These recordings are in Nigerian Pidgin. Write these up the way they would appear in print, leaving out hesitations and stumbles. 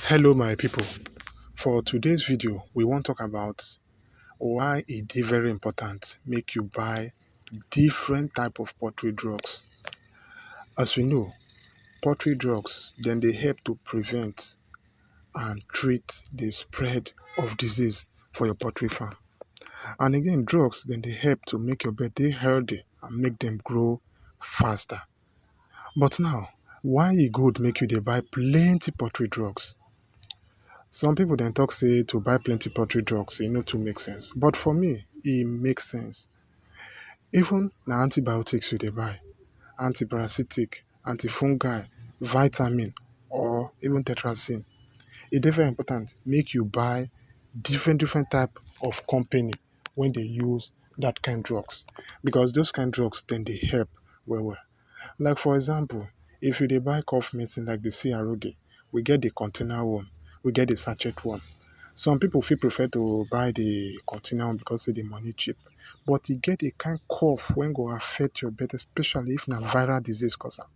Hello my people. For today's video, we wan talk about why e dey very important make you buy different type of poultry drugs. As we know, poultry drugs dem dey help to prevent and treat the spread of disease for your poultry farm. And again, drugs dem dey help to make your bird dey healthy and make dem grow faster. But now, why e good make you dey buy plenty poultry drugs? Some people dem talk say to buy plenty poultry drugs e no too make sense, but for me e make sense. Even na antibiotics you dey buy, antiparasitic, antifungal, vitamin or even tetracycline, e dey very important make you buy different type of company wey dey use that kind drugs, because those kind drugs dem dey help well well. Like for example, if you dey buy cough medicine like the CROD, we get the container one, we get the sachet one. Some people fit prefer to buy the container one because say the money cheap, but e get a kind cough wey go affect your bird, especially if na viral disease cause am.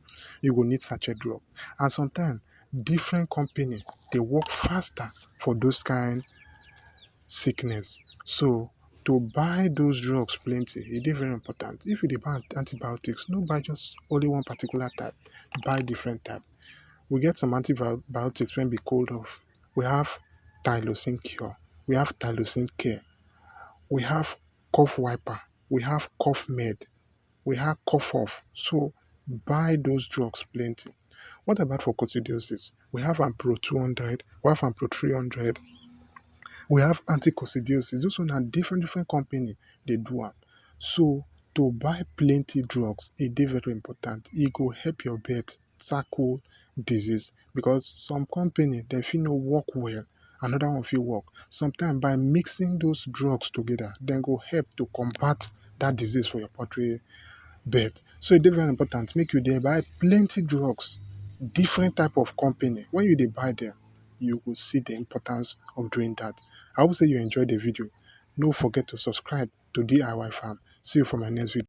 You go need sachet drug, and sometimes different company dey work faster for those kind sickness. So to buy those drugs plenty, e dey very important. If you dey buy antibiotics, no buy just only one particular type, buy different type. We get some antibiotics wey be cold off. We have Tylosin Cure, we have Tylosin Care, we have cough wiper, we have cough med, we have cough off. So buy those drugs plenty. What about for coccidiosis? We have Ampro 200, we have Ampro 300, we have anti-coccidiosis. Those one are different company dey do am. So to buy plenty drugs e dey very important. E go help your bird tackle disease, because some company dem fit no work well, another one fit work. Sometimes by mixing those drugs together, dem go help to combat that disease for your poultry bird. So e dey very important make you dey buy plenty drugs, different type of company. When you dey buy them, you go see the importance of doing that. I hope say you enjoy the video. No forget to subscribe to DIY Farm. See you for my next video.